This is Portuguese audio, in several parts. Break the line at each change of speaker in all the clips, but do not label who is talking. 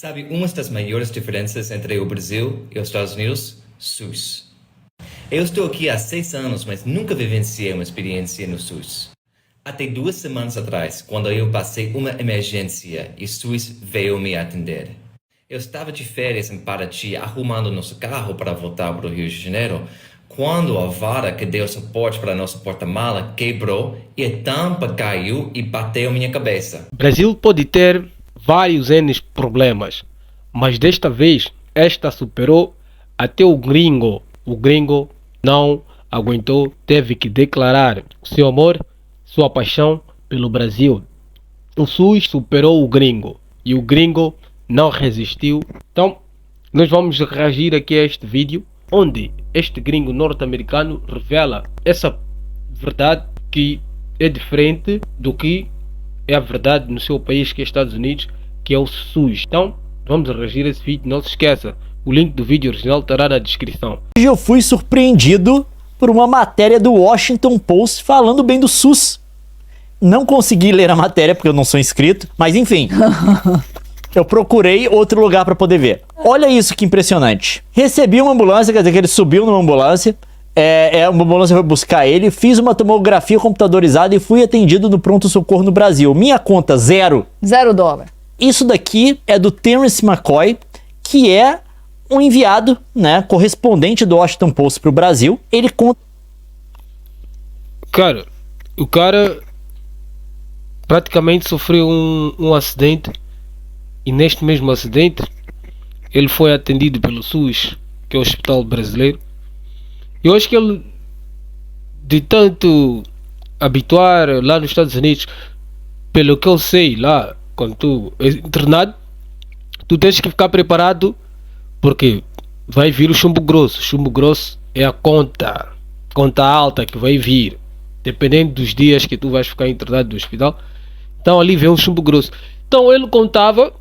Sabe uma das maiores diferenças entre o Brasil e os Estados Unidos? SUS. Eu estou aqui há 6 anos, mas nunca vivenciei uma experiência no SUS. Até 2 semanas atrás, quando eu passei uma emergência e SUS veio me atender. Eu estava de férias em Paraty, arrumando nosso carro para voltar para o Rio de Janeiro, quando a vara que deu suporte para nosso porta-mala quebrou e a tampa caiu e bateu minha cabeça.
O Brasil pode ter vários N problemas, mas desta vez esta superou até o gringo. O gringo não aguentou, teve que declarar seu amor, sua paixão pelo Brasil. O SUS superou o gringo e o gringo não resistiu. Então nós vamos reagir aqui a este vídeo onde este gringo norte-americano revela essa verdade que é diferente do que é a verdade no seu país, que é Estados Unidos, que é o SUS. Então vamos reagir a esse vídeo. Não se esqueça, o link do vídeo original estará na descrição.
Hoje eu fui surpreendido por uma matéria do Washington Post falando bem do SUS. Não consegui ler a matéria porque eu não sou inscrito, mas enfim. Eu procurei outro lugar para poder ver. Olha isso que impressionante. Recebi uma ambulância, quer dizer que ele subiu numa ambulância. Uma ambulância foi buscar ele. Fiz uma tomografia computadorizada e fui atendido no pronto-socorro no Brasil. Minha conta, $0.
$0.
Isso daqui é do Terence McCoy, que é um enviado, né, correspondente do Washington Post para o Brasil. Ele conta...
Cara, o cara praticamente sofreu um acidente. E neste mesmo acidente ele foi atendido pelo SUS, que é o Hospital Brasileiro. E eu acho que ele, de tanto habituar lá nos Estados Unidos, pelo que eu sei, lá quando tu és internado, tu tens que ficar preparado, porque vai vir o chumbo grosso. O chumbo grosso é a conta alta que vai vir, dependendo dos dias que tu vais ficar internado no hospital. Então ali vem o chumbo grosso. Então ele contava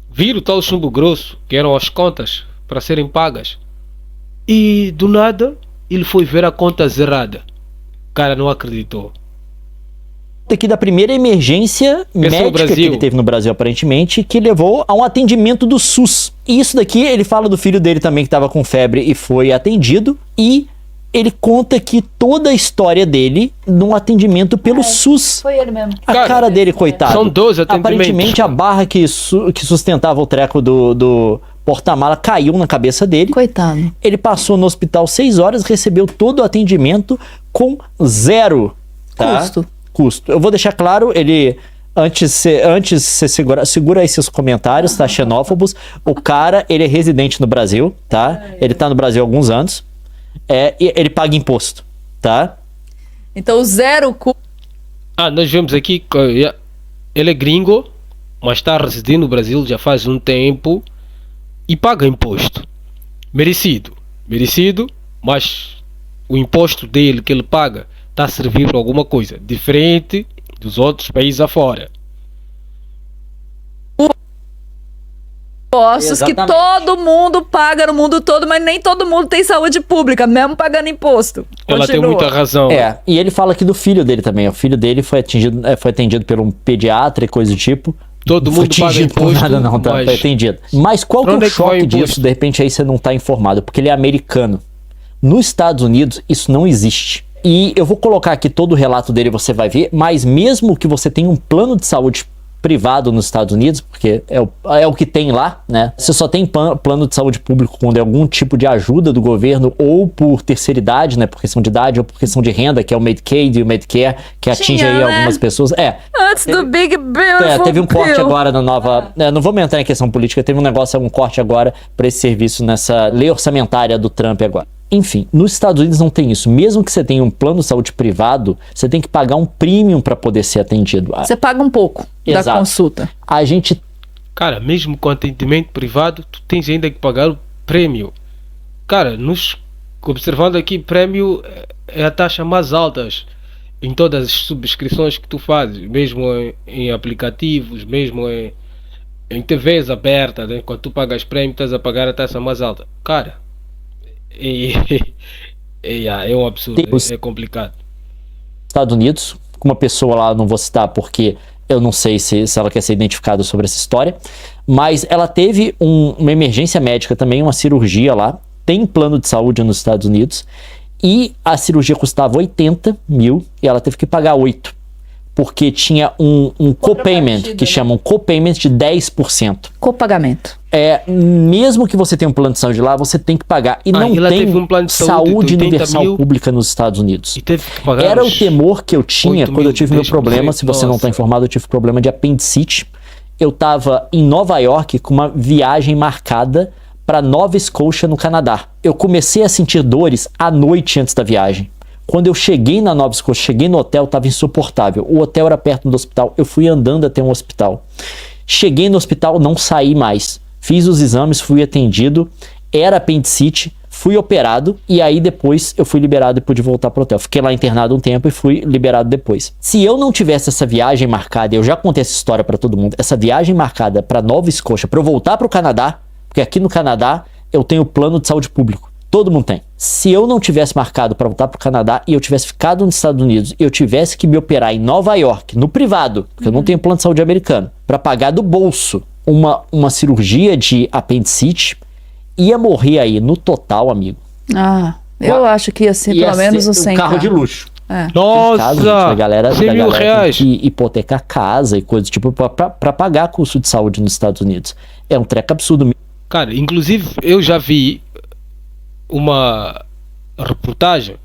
vir o tal chumbo grosso, que eram as contas para serem pagas, e do nada ele foi ver a conta zerada. O cara não acreditou.
Aqui da primeira emergência médica que ele teve no Brasil, aparentemente, que levou a um atendimento do SUS. E isso daqui, ele fala do filho dele também, que estava com febre e foi atendido, e ele conta que toda a história dele num atendimento pelo SUS.
Foi ele mesmo.
A cara dele, coitado.
São 12 atendimentos.
Aparentemente a barra que sustentava o treco do porta-mala caiu na cabeça dele.
Coitado.
Ele passou no hospital 6 horas, recebeu todo o atendimento com $0, tá? Custo. Eu vou deixar claro, ele... Antes você segura aí seus comentários, tá? Xenófobos. O cara, ele é residente no Brasil, tá? Ele tá no Brasil há alguns anos. Ele paga imposto, tá?
Então $0.
Nós vemos aqui que ele é gringo, mas está residindo no Brasil já faz um tempo e paga imposto. Merecido, mas o imposto dele que ele paga está a servir para alguma coisa, diferente dos outros países afora.
Impostos que todo mundo paga no mundo todo, mas nem todo mundo tem saúde pública, mesmo pagando imposto.
Ela tem muita razão.
E ele fala aqui do filho dele também. O filho dele foi atendido por um pediatra e coisa do tipo.
Todo mundo paga imposto,
nada não, tá? Foi atendido. Mas qual que é o choque disso? De repente aí você não tá informado, porque ele é americano. Nos Estados Unidos isso não existe. E eu vou colocar aqui todo o relato dele, você vai ver, mas mesmo que você tenha um plano de saúde privado nos Estados Unidos, porque é o que tem lá, né? Você só tem plano de saúde público quando é algum tipo de ajuda do governo, ou por terceira idade, né? Por questão de idade, ou por questão de renda, que é o Medicaid e o Medicare, que atinge aí algumas pessoas.
Antes do Big Bill.
Teve um corte agora na nova... não vamos entrar em questão política, teve um corte agora para esse serviço nessa lei orçamentária do Trump agora. Enfim, nos Estados Unidos não tem isso. Mesmo que você tenha um plano de saúde privado, você tem que pagar um premium para poder ser atendido.
Você paga um pouco da consulta.
Cara, mesmo com atendimento privado, tu tens ainda que pagar o prêmio. Cara, observando aqui, prêmio é a taxa mais alta em todas as subscrições que tu fazes, mesmo em aplicativos, mesmo em TVs abertas, né? Quando tu pagas prêmio, estás a pagar a taxa mais alta. Cara, é um absurdo, é complicado.
Estados Unidos, uma pessoa lá, não vou citar porque eu não sei se ela quer ser identificada sobre essa história, Mas ela teve uma emergência médica também, uma cirurgia lá. Tem plano de saúde nos Estados Unidos. E a cirurgia custava 80 mil e ela teve que pagar 8. Porque tinha um copayment, que chamam copayment de 10%.
Copagamento.
Mesmo que você tenha um plano de saúde lá, você tem que pagar. E não tem
um plano de
saúde universal pública nos Estados Unidos.
E teve que pagar
Era o temor que eu tinha quando eu tive meu problema. Se você não está
nossa.
informado, eu tive problema de apendicite. Eu estava em Nova York com uma viagem marcada para Nova Scotia, no Canadá. Eu comecei a sentir dores à noite antes da viagem. Quando eu cheguei na Nova Scotia, cheguei no hotel, estava insuportável. O hotel era perto do hospital, eu fui andando até um hospital. Cheguei no hospital, não saí mais. Fiz os exames, fui atendido, era apendicite, fui operado e aí depois eu fui liberado e pude voltar pro hotel. Fiquei lá internado um tempo e fui liberado depois. Se eu não tivesse essa viagem marcada, eu já contei essa história para todo mundo, essa viagem marcada para Nova Scotia, para eu voltar pro Canadá, porque aqui no Canadá eu tenho plano de saúde público. Todo mundo tem. Se eu não tivesse marcado para voltar pro Canadá e eu tivesse ficado nos Estados Unidos e eu tivesse que me operar em Nova York, no privado, porque eu não tenho plano de saúde americano, para pagar do bolso uma cirurgia de apendicite, ia morrer aí no total, amigo.
Eu acho que ia ser pelo menos uns 100
carro de luxo.
Nossa!
Caso, a galera,
100 mil reais.
Tem que hipotecar casa e coisas tipo para pagar custo de saúde nos Estados Unidos. É um treco absurdo.
Cara, inclusive eu já vi uma reportagem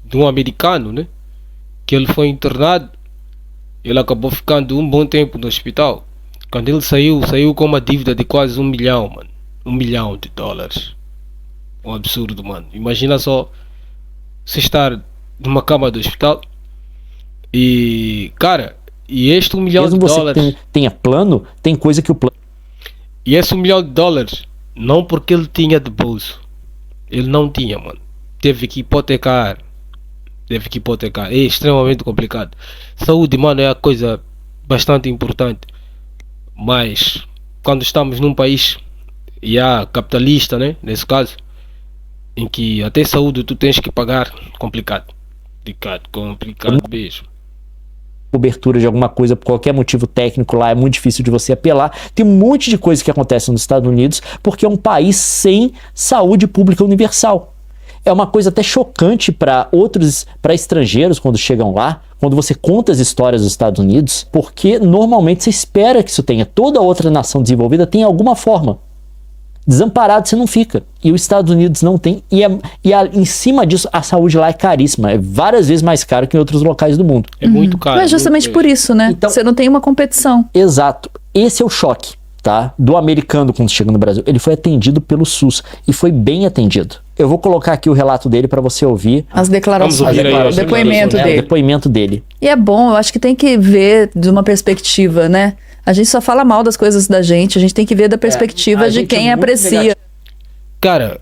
de um americano, né? Que ele foi internado, ele acabou ficando um bom tempo no hospital. Quando ele saiu com uma dívida de quase 1 milhão, mano. $1 milhão. Um absurdo, mano. Imagina só você estar numa cama do hospital e, cara, e este $1 milhão.
Mesmo você tenha plano, tem coisa que o plano...
E esse $1 milhão, não porque ele tinha de bolso. Ele não tinha, mano. Teve que hipotecar. É extremamente complicado. Saúde, mano, é a coisa bastante importante. Mas quando estamos num país capitalista, né? Nesse caso, em que até saúde tu tens que pagar, complicado mesmo.
Cobertura de alguma coisa por qualquer motivo técnico lá é muito difícil de você apelar. Tem um monte de coisa que acontece nos Estados Unidos porque é um país sem saúde pública universal. É uma coisa até chocante para estrangeiros quando chegam lá, quando você conta as histórias dos Estados Unidos, porque normalmente você espera que isso tenha. Toda outra nação desenvolvida tem alguma forma. Desamparado você não fica. E os Estados Unidos não tem. Em cima disso, a saúde lá é caríssima. É várias vezes mais cara que em outros locais do mundo.
É muito caro.
Mas justamente por isso, né?
Então,
você não tem uma competição.
Exato. Esse é o choque, tá? Do americano quando chega no Brasil. Ele foi atendido pelo SUS e foi bem atendido. Eu vou colocar aqui o relato dele para você ouvir.
As declarações, o depoimento dele.
O depoimento dele.
E é bom, eu acho que tem que ver de uma perspectiva, né? A gente só fala mal das coisas da gente, a gente tem que ver da perspectiva de quem aprecia.
Cara,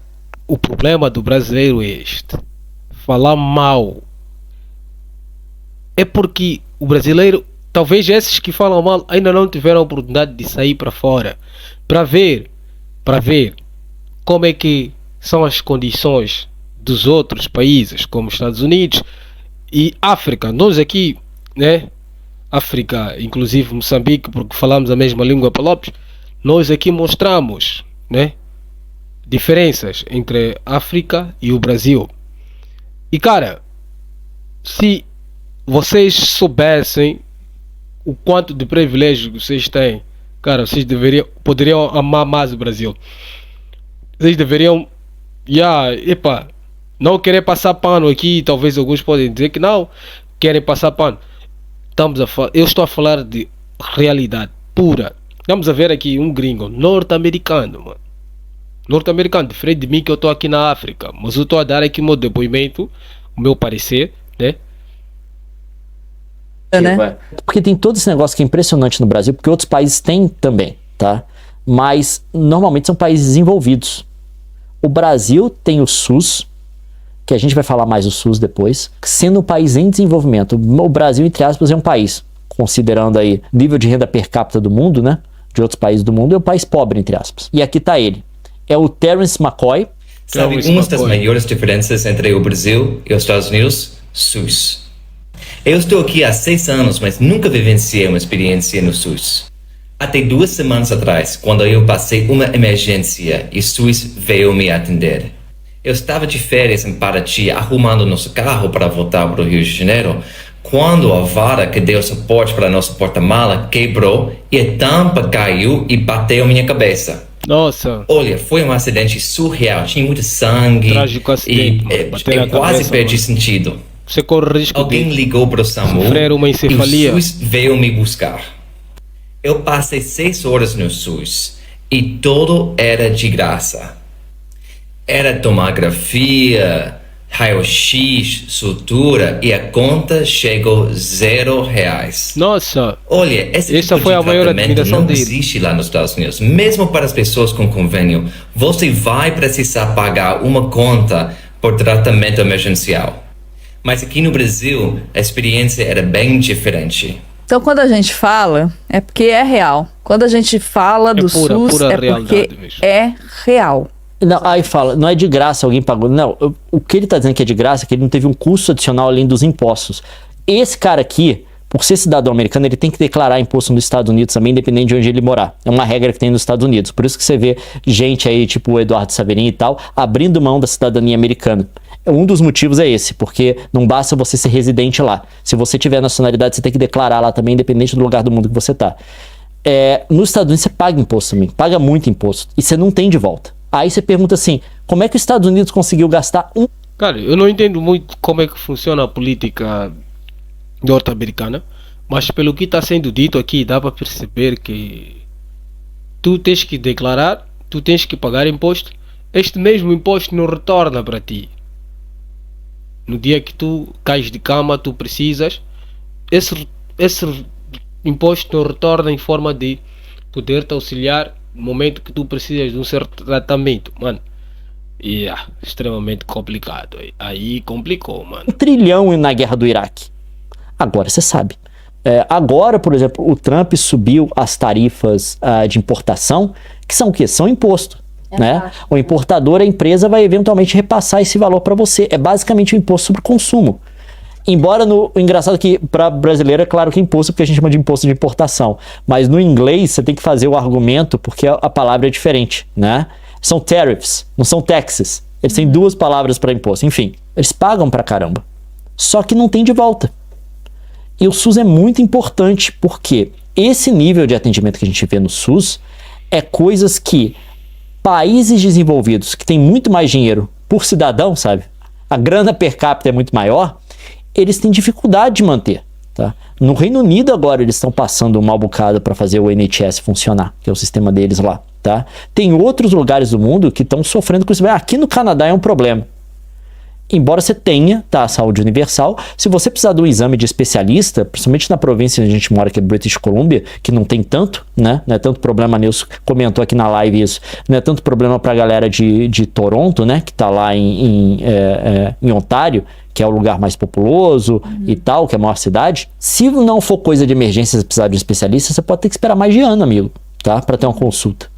o problema do brasileiro é este. Falar mal. É porque o brasileiro, talvez esses que falam mal ainda não tiveram a oportunidade de sair para fora para ver como é que são as condições dos outros países, como Estados Unidos e África. Nós aqui, né? África, inclusive Moçambique, porque falamos a mesma língua para Lopes, nós aqui mostramos, né, diferenças entre a África e o Brasil. E cara, se vocês soubessem o quanto de privilégio que vocês têm, cara, vocês poderiam amar mais o Brasil. Vocês deveriam não querer passar pano aqui. Talvez alguns podem dizer que não querem passar pano. Eu estou a falar de realidade pura. Vamos a ver aqui um gringo norte-americano, mano. Norte-americano, diferente de mim que eu estou aqui na África. Mas eu estou a dar aqui o meu depoimento, o meu parecer, né?
Porque tem todo esse negócio que é impressionante no Brasil, porque outros países têm também, tá? Mas normalmente são países desenvolvidos. O Brasil tem o SUS, que a gente vai falar mais do SUS depois, sendo um país em desenvolvimento. O Brasil, entre aspas, é um país, considerando aí nível de renda per capita do mundo, né? De outros países do mundo, é um país pobre, entre aspas. E aqui tá ele. É o Terence McCoy.
Sabe, uma das maiores diferenças entre o Brasil e os Estados Unidos? SUS. Eu estou aqui há 6 anos, mas nunca vivenciei uma experiência no SUS. Até 2 semanas atrás, quando eu passei uma emergência e SUS veio me atender. Eu estava de férias em Paraty arrumando nosso carro para voltar para o Rio de Janeiro, quando a vara que deu suporte para nosso porta-mala quebrou e a tampa caiu e bateu minha cabeça.
Nossa.
Olha, foi um acidente surreal, tinha muito sangue.
Trágico acidente,
e eu quase perdi sentido.
Você corre risco
Alguém
de
ligou para o SAMU
sofrer uma encefalia.
e o SUS veio me buscar. Eu passei 6 horas no SUS e tudo era de graça. Era tomografia, raio-x, sutura e a conta chegou R$0.
Nossa.
Olha, esse
Essa
tipo
foi
de
a maior
tratamento
admiração
não
dele.
existe lá nos Estados Unidos. Mesmo para as pessoas com convênio, você vai precisar pagar uma conta por tratamento emergencial. Mas aqui no Brasil, a experiência era bem diferente.
Então, quando a gente fala, é porque é real. Quando a gente fala do SUS,
pura
é
realidade
porque
mesmo.
é real.
Não, aí fala, não é de graça, alguém pagou. Não, o que ele tá dizendo que é de graça é que ele não teve um custo adicional além dos impostos. Esse cara aqui, por ser cidadão americano, ele tem que declarar imposto nos Estados Unidos também, independente de onde ele morar. É uma regra que tem nos Estados Unidos. Por isso que você vê gente aí, tipo o Eduardo Saverin e tal, abrindo mão da cidadania americana. Um dos motivos é esse, porque não basta você ser residente lá. Se você tiver nacionalidade, você tem que declarar lá também, independente do lugar do mundo que você tá. Nos Estados Unidos você paga imposto também, paga muito imposto, e você não tem de volta. Aí você pergunta assim, como é que os Estados Unidos conseguiu gastar
Cara, eu não entendo muito como é que funciona a política norte-americana, mas pelo que está sendo dito aqui, dá para perceber que tu tens que declarar, tu tens que pagar imposto, este mesmo imposto não retorna para ti. No dia que tu cais de cama, tu precisas, esse imposto não retorna em forma de poder te auxiliar no momento que tu precisas de um certo tratamento, mano. E extremamente complicado. Aí complicou, mano.
1 trilhão na guerra do Iraque? Agora você sabe. Agora, por exemplo, o Trump subiu as tarifas de importação, que são o quê? São imposto. Né? O importador, a empresa vai eventualmente repassar esse valor para você. É basicamente um imposto sobre consumo. Embora o engraçado é que para brasileiro é claro que é imposto, porque a gente chama de imposto de importação. Mas no inglês você tem que fazer o argumento porque a palavra é diferente, né? São tariffs, não são taxes. Eles têm 2 palavras para imposto. Enfim, eles pagam pra caramba. Só que não tem de volta. E o SUS é muito importante porque esse nível de atendimento que a gente vê no SUS é coisas que países desenvolvidos que têm muito mais dinheiro por cidadão, sabe? A grana per capita é muito maior, eles têm dificuldade de manter. Tá? No Reino Unido agora eles estão passando um mal bocado para fazer o NHS funcionar, que é o sistema deles lá. Tá? Tem outros lugares do mundo que estão sofrendo com isso. Aqui no Canadá é um problema. Embora você tenha a saúde universal, se você precisar de um exame de especialista, principalmente na província onde a gente mora, que é British Columbia, que não tem tanto, né? Não é tanto problema, Nilson comentou aqui na live isso, não é tanto problema para a galera de Toronto, né? Que está lá em Ontário, que é o lugar mais populoso e tal, que é a maior cidade. Se não for coisa de emergência, se precisar de um especialista, você pode ter que esperar mais de ano, amigo, tá? Para ter uma consulta.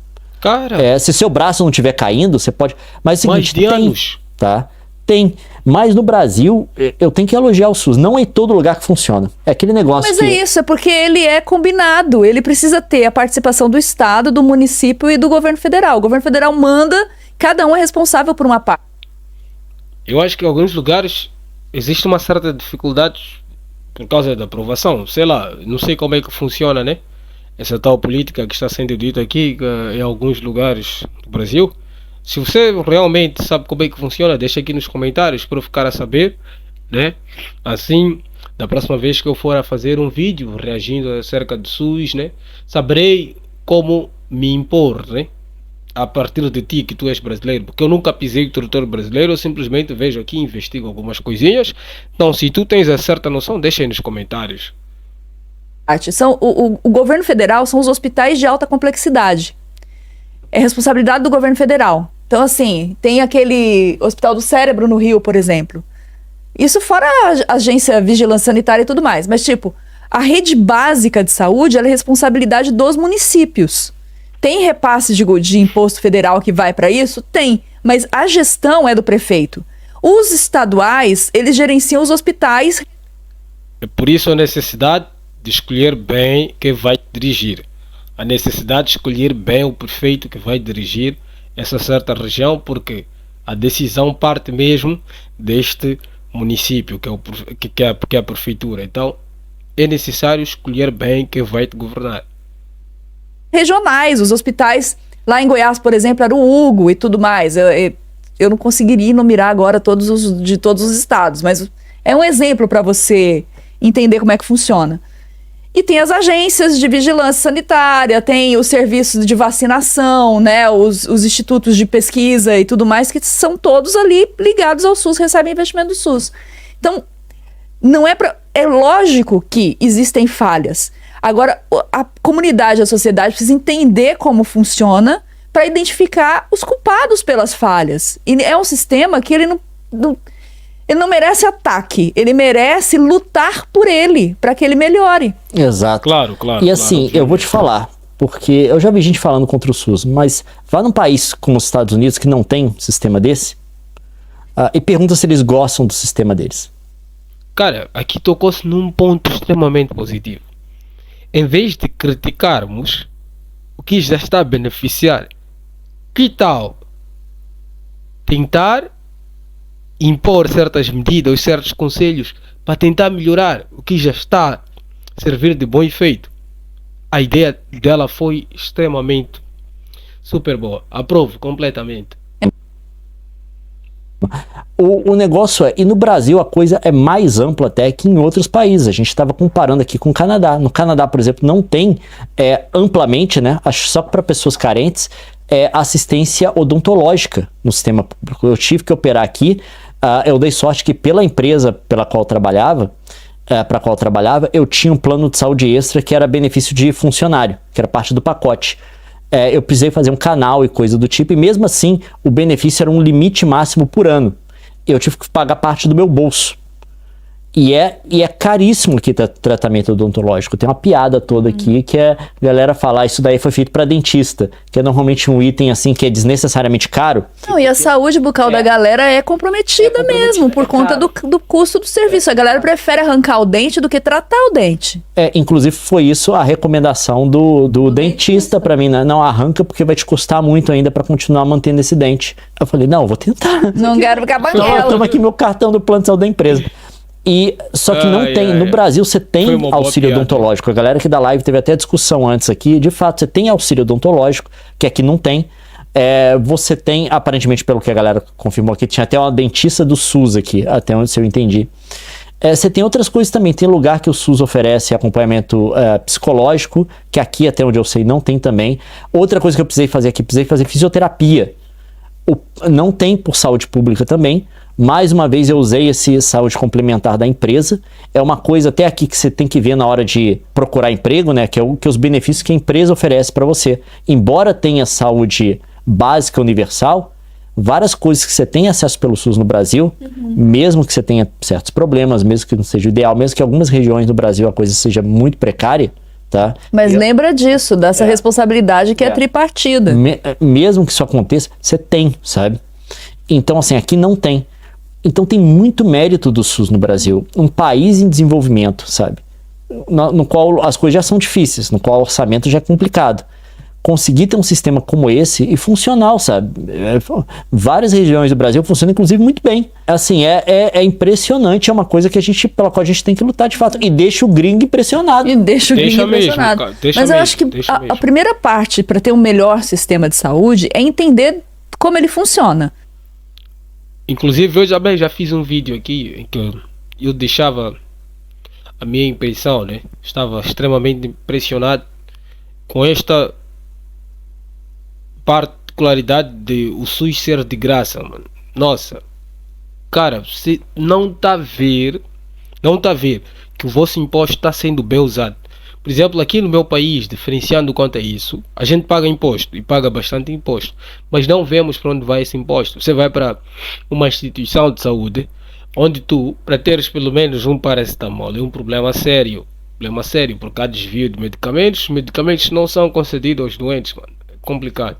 Cara,
se seu braço não estiver caindo, você pode... Mas é o seguinte,
mais de anos.
Tá? Tem, mas no Brasil eu tenho que elogiar o SUS. Não é em todo lugar que funciona. É aquele negócio
Mas é isso, é porque ele é combinado. Ele precisa ter a participação do Estado, do município e do governo federal. O governo federal manda, cada um é responsável por uma parte.
Eu acho que em alguns lugares existe uma certa dificuldade por causa da aprovação. Sei lá, não sei como é que funciona, né? Essa tal política que está sendo dita aqui em alguns lugares do Brasil. Se você realmente sabe como é que funciona, deixa aqui nos comentários para eu ficar a saber, né? Assim, da próxima vez que eu for a fazer um vídeo reagindo acerca do SUS, né? Saberei como me impor, né? A partir de ti, que tu és brasileiro, porque eu nunca pisei o território brasileiro, eu simplesmente vejo aqui, investigo algumas coisinhas. Então, se tu tens a certa noção, deixa aí nos comentários.
O governo federal são os hospitais de alta complexidade. É responsabilidade do governo federal. Então, assim, tem aquele Hospital do Cérebro no Rio, por exemplo. Isso fora a agência Vigilância Sanitária e tudo mais. Mas, tipo, a rede básica de saúde ela é responsabilidade dos municípios. Tem repasse de imposto federal que vai para isso? Tem. Mas a gestão é do prefeito. Os estaduais, eles gerenciam os hospitais.
É por isso a necessidade de escolher bem quem vai dirigir. a necessidade de escolher bem o prefeito que vai dirigir essa certa região, porque a decisão parte mesmo deste município, que é a prefeitura. Então, é necessário escolher bem quem vai te governar.
Regionais, os hospitais, lá em Goiás, por exemplo, era o Hugo e tudo mais. Eu não conseguiria enumerar agora de todos os estados, mas é um exemplo para você entender como é que funciona. E tem as agências de vigilância sanitária, tem os serviços de vacinação, né, os institutos de pesquisa e tudo mais, que são todos ali ligados ao SUS, recebem investimento do SUS. Então, é lógico que existem falhas. Agora, a comunidade, a sociedade precisa entender como funciona para identificar os culpados pelas falhas. E é um sistema que ele não merece ataque, ele merece lutar por ele, para que ele melhore.
Exato.
Claro.
E assim, eu vou te falar, porque eu já vi gente falando contra o SUS, mas vá num país como os Estados Unidos, que não tem um sistema desse, e pergunta se eles gostam do sistema deles.
Cara, aqui tocou-se num ponto extremamente positivo. Em vez de criticarmos o que já está a beneficiar, que tal tentar impor certas medidas, certos conselhos para tentar melhorar o que já está a servir de bom efeito? A ideia dela foi extremamente super boa. Aprovo completamente.
O negócio e no Brasil a coisa é mais ampla até que em outros países. A gente estava comparando aqui com o Canadá. No Canadá, por exemplo, não tem amplamente, né, acho só para pessoas carentes, assistência odontológica no sistema público. Eu tive que operar aqui. Eu dei sorte que pela empresa pela qual eu trabalhava, eu tinha um plano de saúde extra que era benefício de funcionário, que era parte do pacote. Eu precisei fazer um canal e coisa do tipo, e mesmo assim o benefício era um limite máximo por ano. Eu tive que pagar parte do meu bolso. E é caríssimo aqui tratamento odontológico. Tem uma piada toda aqui que a galera fala, isso daí foi feito para dentista, que é normalmente um item assim que é desnecessariamente caro.
Não, e a saúde bucal da galera é comprometida mesmo, por conta do custo do serviço. A galera prefere arrancar o dente do que tratar o dente.
Inclusive foi isso a recomendação do dentista para mim, né? Não arranca porque vai te custar muito ainda para continuar mantendo esse dente. Eu falei, não, vou tentar.
Não quero ficar banguela.
Toma aqui meu cartão do plano de saúde da empresa. Só que não tem, no Brasil você tem auxílio odontológico. A galera aqui da live teve até discussão antes aqui. De fato, você tem auxílio odontológico, que aqui não tem. Você tem, aparentemente, pelo que a galera confirmou aqui, tinha até uma dentista do SUS aqui, até onde eu entendi. Você tem outras coisas também. Tem lugar que o SUS oferece acompanhamento psicológico, que aqui, até onde eu sei, não tem também. Outra coisa que eu precisei fazer aqui, precisei fazer fisioterapia. Não tem por saúde pública também. Mais uma vez eu usei esse saúde complementar da empresa. É uma coisa até aqui que você tem que ver na hora de procurar emprego, né? Que é os benefícios que a empresa oferece para você. Embora tenha saúde básica universal, várias coisas que você tem acesso pelo SUS no Brasil, mesmo que você tenha certos problemas, mesmo que não seja o ideal, mesmo que em algumas regiões do Brasil a coisa seja muito precária, tá?
Mas lembra disso, dessa responsabilidade que é tripartida.
Mesmo que isso aconteça, você tem, sabe? Então, assim, aqui não tem. Então tem muito mérito do SUS no Brasil. Um país em desenvolvimento, sabe? No qual as coisas já são difíceis, no qual o orçamento já é complicado. Conseguir ter um sistema como esse e funcional, sabe? Várias regiões do Brasil funcionam, inclusive, muito bem. Assim, é impressionante, é uma coisa pela qual a gente tem que lutar de fato. E deixa o gringo impressionado.
Mas eu acho que a primeira parte para ter um melhor sistema de saúde é entender como ele funciona.
Inclusive, eu já fiz um vídeo aqui em que eu deixava a minha impressão, né? Estava extremamente impressionado com esta particularidade de o SUS ser de graça, mano. Nossa, cara, você não tá a ver que o vosso imposto está sendo bem usado. Por exemplo, aqui no meu país, diferenciando quanto a isso, a gente paga imposto e paga bastante imposto, mas não vemos para onde vai esse imposto. Você vai para uma instituição de saúde onde tu, para teres pelo menos um paracetamol, é um problema sério, porque há desvio de medicamentos, os medicamentos não são concedidos aos doentes, mano. É complicado.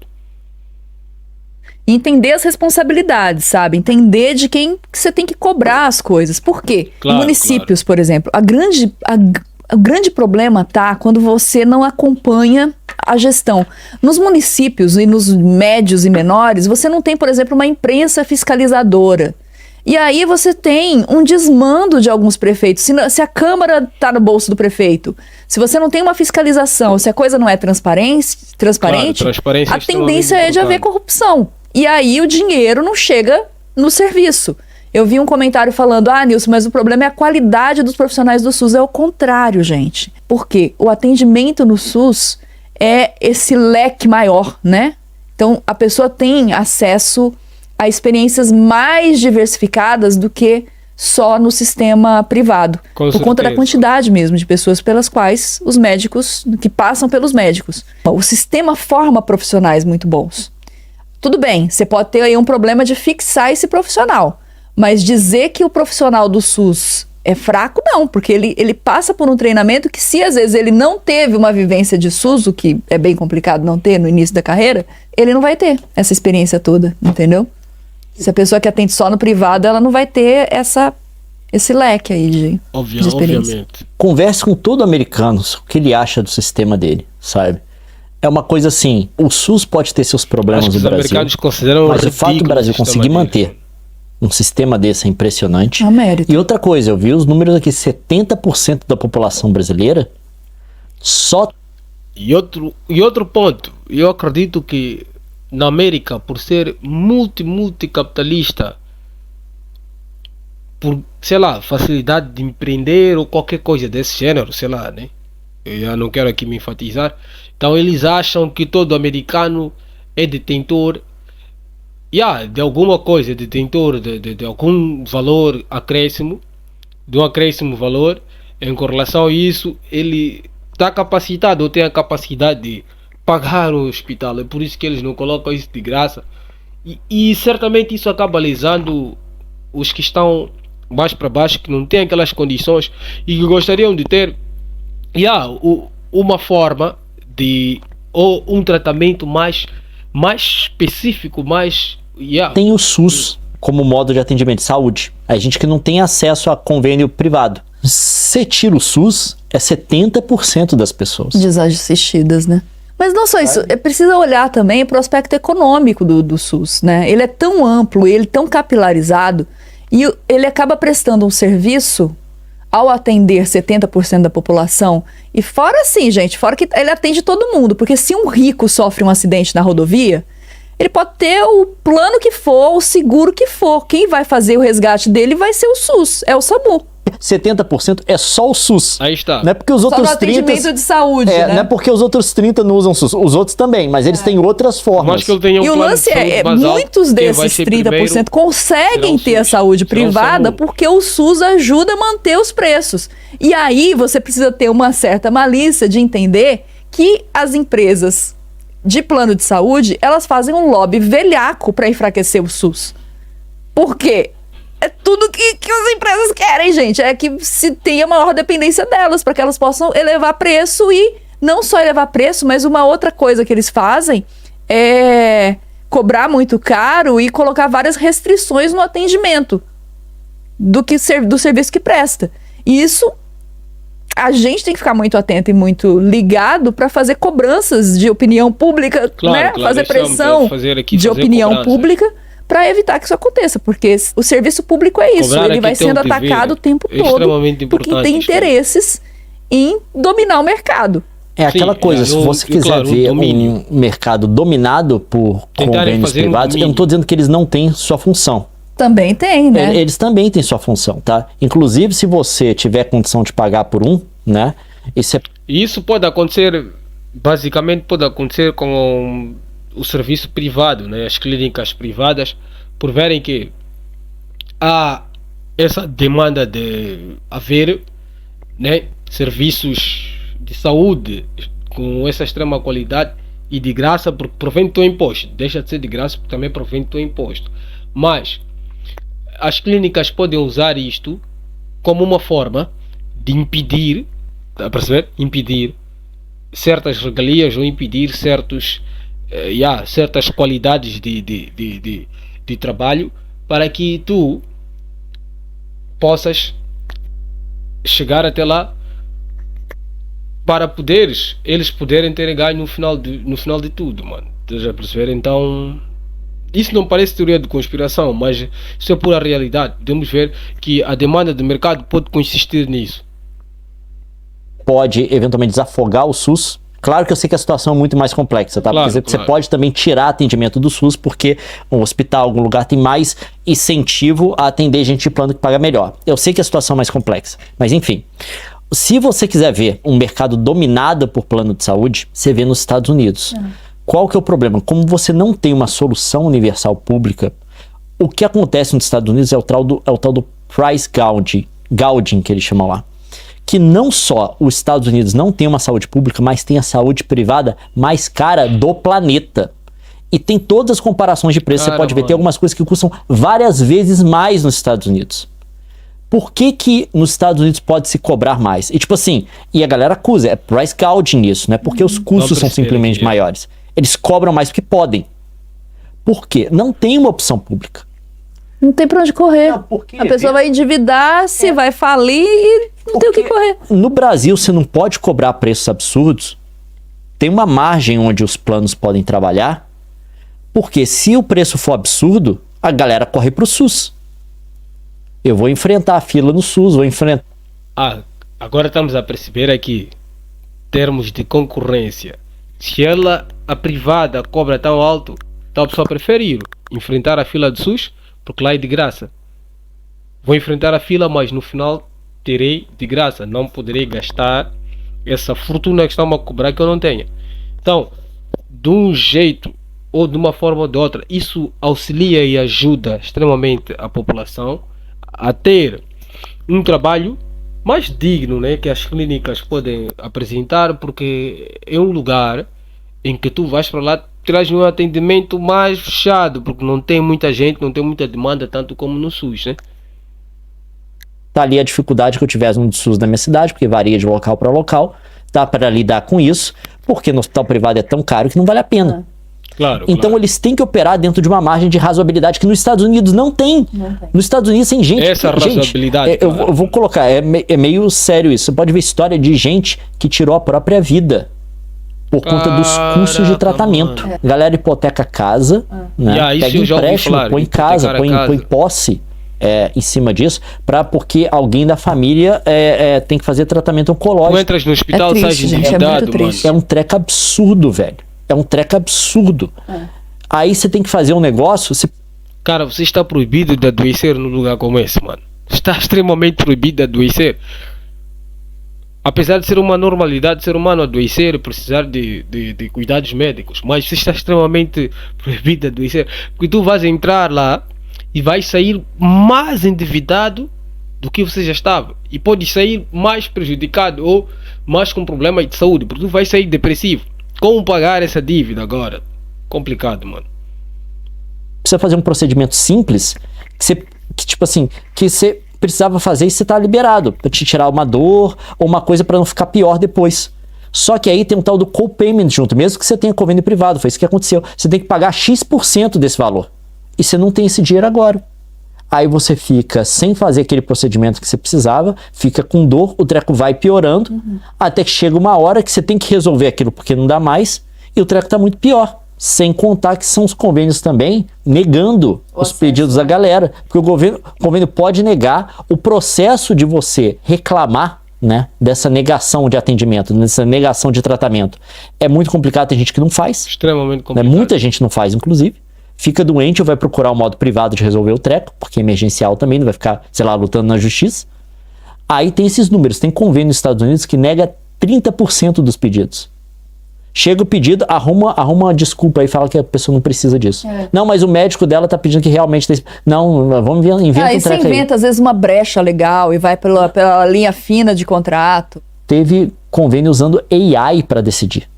Entender as responsabilidades, sabe? Entender de quem que você tem que cobrar as coisas. Por quê? Em municípios, por exemplo, O grande problema tá quando você não acompanha a gestão. Nos municípios e nos médios e menores, você não tem, por exemplo, uma imprensa fiscalizadora. E aí você tem um desmando de alguns prefeitos. Se a Câmara está no bolso do prefeito, se você não tem uma fiscalização, se a coisa não é transparente,
transparência
a tendência é de haver corrupção. E aí o dinheiro não chega no serviço. Eu vi um comentário falando, Nilson, mas o problema é a qualidade dos profissionais do SUS. É o contrário, gente. Por quê? O atendimento no SUS é esse leque maior, né? Então, a pessoa tem acesso a experiências mais diversificadas do que só no sistema privado.
Com
por conta da
certeza.
quantidade mesmo de pessoas pelas quais os médicos, que passam pelos médicos. O sistema forma profissionais muito bons. Tudo bem, você pode ter aí um problema de fixar esse profissional, mas dizer que o profissional do SUS é fraco, não, porque ele passa por um treinamento que, se às vezes ele não teve uma vivência de SUS, o que é bem complicado não ter no início da carreira, ele não vai ter essa experiência toda, entendeu? Se a pessoa que atende só no privado, ela não vai ter esse leque aí de experiência.
Obviamente.
Converse com todo americano o que ele acha do sistema dele, sabe? É uma coisa assim, o SUS pode ter seus problemas
Acho que
no
os
Brasil,
americanos consideram
mas o fato do
ridículo
Brasil
o sistema
conseguir
deles.
manter um sistema desse é impressionante.
É um mérito.
E outra coisa, eu vi os números aqui, 70% da população brasileira só
E outro ponto, eu acredito que na América, por ser multicapitalista, por, sei lá, facilidade de empreender ou qualquer coisa desse gênero, sei lá, né? Eu já não quero aqui me enfatizar. Então eles acham que todo americano é detentor de alguma coisa, detentor de algum valor acréscimo, de um acréscimo valor. Em correlação a isso, ele está capacitado ou tem a capacidade de pagar o hospital. É por isso que eles não colocam isso de graça. E certamente isso acaba lesando os que estão mais para baixo, que não têm aquelas condições e que gostariam de ter uma forma de, ou um tratamento mais específico,
tem o SUS como modo de atendimento de saúde. A gente que não tem acesso a convênio privado. Se tira o SUS, é 70% das pessoas.
Desassistidas, né? Mas não só isso, é preciso olhar também para o aspecto econômico do SUS, né? Ele é tão amplo, ele é tão capilarizado, e ele acaba prestando um serviço ao atender 70% da população. E fora assim, gente, fora que ele atende todo mundo, porque se um rico sofre um acidente na rodovia, ele pode ter o plano que for, o seguro que for. Quem vai fazer o resgate dele vai ser o SUS, é o SAMU.
70% é só o SUS.
Aí está.
Não é porque os
Só
outros
no atendimento
30...
de saúde, né?
Não é porque os outros 30 não usam SUS. Os outros também, mas eles têm outras formas.
Mas que ele tenha um
E o
plano
lance
de saúde
é,
basal,
muitos
quem vai
desses
ser
30%
primeiro
conseguem
será o
ter a
SUS,
saúde
será o
privada
SAMU.
porque o SUS ajuda a manter os preços. E aí você precisa ter uma certa malícia de entender que as empresas de plano de saúde, elas fazem um lobby velhaco para enfraquecer o SUS. Por quê? É tudo que as empresas querem, gente. É que se tenha maior dependência delas, para que elas possam elevar preço. E não só elevar preço, mas uma outra coisa que eles fazem é cobrar muito caro e colocar várias restrições no atendimento do serviço que presta. E isso a gente tem que ficar muito atento e muito ligado para fazer cobranças de opinião pública, né? Fazer pressão de opinião pública para evitar que isso aconteça, porque o serviço público é isso,
Cobrar
ele vai
aqui tem
sendo
um dever
atacado o tempo todo
extremamente
por quem
importante,
tem interesses em dominar o mercado.
É aquela
Sim,
coisa, se você quiser
claro,
ver
domínio.
um mercado dominado por
Tentarem
convênios
fazer um
privados, eu não
domínio.
estou dizendo que eles não têm sua função.
Também tem, né?
Eles também têm sua função, tá? Inclusive, se você tiver condição de pagar por um, né? Isso é
E isso pode acontecer, basicamente pode acontecer com o serviço privado, né? As clínicas privadas, por verem que há essa demanda de haver, né, serviços de saúde com essa extrema qualidade e de graça, porque provém do teu imposto. Deixa de ser de graça porque também provém do teu imposto. Mas as clínicas podem usar isto como uma forma de impedir, tá a perceber? Impedir certas regalias ou impedir certas qualidades de trabalho para que tu possas chegar até lá para eles poderem ter ganho no final de tudo, mano. Estás a perceber? Então, isso não parece teoria de conspiração, mas isso é pura realidade. Podemos ver que a demanda do mercado pode consistir nisso.
Pode eventualmente desafogar o SUS. Claro que eu sei que a situação é muito mais complexa, tá?
Claro,
Porque você pode também tirar atendimento do SUS, porque um hospital, algum lugar tem mais incentivo a atender gente de plano que paga melhor. Eu sei que a situação é mais complexa, mas enfim. Se você quiser ver um mercado dominado por plano de saúde, você vê nos Estados Unidos. Qual que é o problema? Como você não tem uma solução universal pública, o que acontece nos Estados Unidos é o tal do price gouging, que eles chamam lá. Que não só os Estados Unidos não tem uma saúde pública, mas tem a saúde privada mais cara do planeta. E tem todas as comparações de preço, você pode ver, tem algumas coisas que custam várias vezes mais nos Estados Unidos. Por que nos Estados Unidos pode se cobrar mais? E tipo assim, e a galera acusa, é price gouging isso, né? Porque os custos são simplesmente maiores. Eles cobram mais porque podem. Por quê? Não tem uma opção pública.
Não tem pra onde correr.
Não, porque
a pessoa vai endividar, se vai falir e não tem o que correr.
No Brasil, você não pode cobrar preços absurdos. Tem uma margem onde os planos podem trabalhar. Porque se o preço for absurdo, a galera corre pro SUS. Eu vou enfrentar a fila no SUS, vou enfrentar...
Agora estamos a perceber aqui, termos de concorrência. Se a privada cobra tão alto, então a pessoa prefere enfrentar a fila do SUS, porque lá é de graça. Vou enfrentar a fila, mas no final terei de graça. Não poderei gastar essa fortuna que estão a cobrar que eu não tenho. Então, de um jeito ou de uma forma ou de outra, isso auxilia e ajuda extremamente a população a ter um trabalho mais digno, né, que as clínicas podem apresentar, porque é um lugar em que tu vais para lá, traz um atendimento mais fechado, porque não tem muita gente, não tem muita demanda, tanto como no SUS, né?
Tá ali a dificuldade que eu tivesse no SUS da minha cidade, porque varia de local para local, dá para lidar com isso, porque no hospital privado é tão caro que não vale a pena.
Claro,
então eles têm que operar dentro de uma margem de razoabilidade que nos Estados Unidos não tem. Nos Estados Unidos tem gente...
Essa razoabilidade...
Eu vou colocar, é meio sério isso. Você pode ver história de gente que tirou a própria vida por conta dos custos de tratamento. Galera hipoteca casa, né? Pega empréstimo, põe em casa, põe posse em cima disso, porque alguém da família tem que fazer tratamento oncológico.
Tu entras no hospital, sai endividado, mano.
É um treco absurdo, velho. É um treco absurdo. Aí você tem que fazer um negócio...
Cara, você está proibido de adoecer num lugar como esse, mano. Está extremamente proibido de adoecer. Apesar de ser uma normalidade, ser humano adoecer e precisar de cuidados médicos, mas você está extremamente proibido de adoecer, porque tu vais entrar lá e vais sair mais endividado do que você já estava, e pode sair mais prejudicado ou mais com problemas de saúde, porque tu vais sair depressivo. Como pagar essa dívida agora? Complicado, mano.
Precisa fazer um procedimento simples que você precisava fazer e você tá liberado para te tirar uma dor ou uma coisa para não ficar pior depois. Só que aí tem um tal do co-payment junto, mesmo que você tenha convênio privado, foi isso que aconteceu. Você tem que pagar X% desse valor e você não tem esse dinheiro agora. Aí você fica sem fazer aquele procedimento que você precisava, fica com dor, o treco vai piorando, até que chega uma hora que você tem que resolver aquilo porque não dá mais e o treco tá muito pior. Sem contar que são os convênios também negando os pedidos da galera, porque o convênio pode negar o processo de você reclamar, né, dessa negação de atendimento, dessa negação de tratamento. É muito complicado, tem gente que não faz.
Extremamente complicado.
Muita gente não faz, inclusive. Fica doente ou vai procurar um modo privado de resolver o treco, porque é emergencial também, não vai ficar, sei lá, lutando na justiça. Aí tem esses números, tem convênio nos Estados Unidos que nega 30% dos pedidos. Chega o pedido, arruma uma desculpa aí, fala que a pessoa não precisa disso. Não, mas o médico dela tá pedindo que realmente... Não, vamos inventa um treco aí.
Você inventa, às vezes, uma brecha legal e vai pela linha fina de contrato.
Teve convênio usando AI para decidir.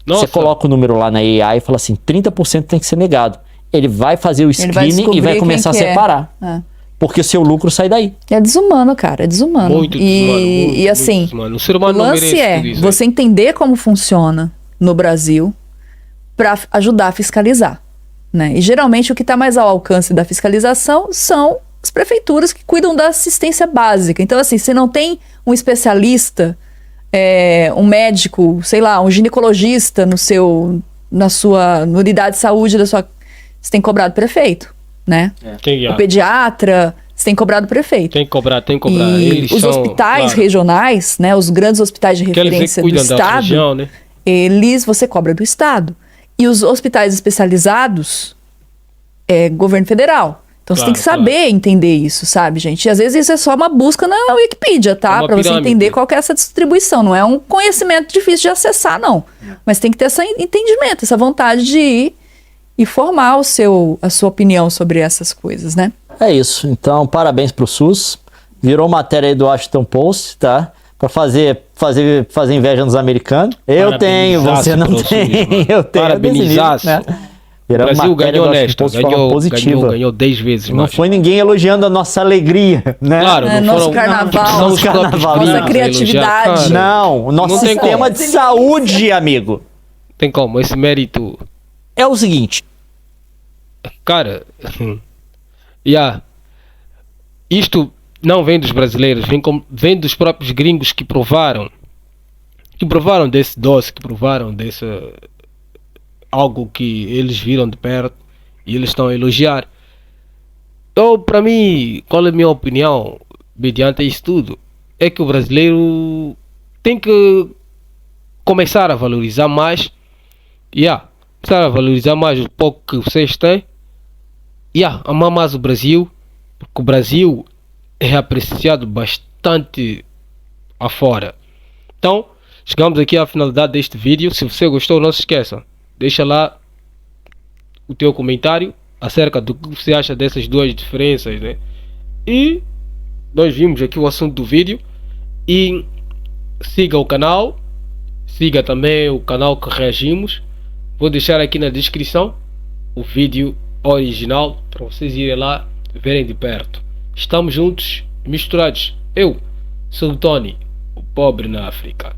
Nossa.
Você coloca o número lá na AI e fala assim, 30% tem que ser negado. Ele vai fazer o screening e vai começar a separar. Porque o seu lucro sai daí.
É desumano, cara, é desumano.
Muito desumano.
E assim,
desumano. O ser humano
o lance você entender como funciona no Brasil para ajudar a fiscalizar, né? E geralmente o que está mais ao alcance da fiscalização são as prefeituras que cuidam da assistência básica. Então assim, se não tem um especialista um médico, sei lá, um ginecologista na sua unidade de saúde da sua... Você tem cobrado prefeito, né? O pediatra, você tem cobrado prefeito.
Tem que cobrar.
E
Eles
os
são,
hospitais
claro,
regionais, né? Os grandes hospitais de referência do Estado,
região, né?
você cobra do Estado. E os hospitais especializados é governo federal. Então você tem que saber entender isso, sabe, gente? E às vezes isso é só uma busca na Wikipedia, tá? Pra você entender qual que é essa distribuição. Não é um conhecimento difícil de acessar, não. Mas tem que ter esse entendimento, essa vontade de ir e formar a sua opinião sobre essas coisas, né?
É isso. Então, parabéns pro SUS. Virou matéria aí do Washington Post, tá? Pra fazer inveja nos americanos. Eu tenho, você não tem. Eu tenho.
Parabenizaço.
Né?
O Brasil ganhou nesta, ganhou 10 vezes mais.
Não foi ninguém elogiando a nossa alegria, né?
Claro,
nosso carnaval, nossa criatividade.
Não, o nosso sistema de saúde, amigo.
Tem como, esse mérito...
É o seguinte.
Cara, isto não vem dos brasileiros, vem dos próprios gringos que provaram desse doce, que provaram desse... algo que eles viram de perto e eles estão a elogiar. Então, para mim, qual é a minha opinião mediante isso tudo? É que o brasileiro tem que começar a valorizar mais, começar a valorizar mais o pouco que vocês têm, amar mais o Brasil, porque o Brasil é apreciado bastante afora. Então, chegamos aqui à finalidade deste vídeo. Se você gostou, não se esqueça, deixa lá o teu comentário acerca do que você acha dessas duas diferenças, né? E nós vimos aqui o assunto do vídeo. E siga o canal, siga também o canal que reagimos. Vou deixar aqui na descrição o vídeo original para vocês irem lá verem de perto. Estamos juntos, misturados. Eu sou o Tony, o pobre na África.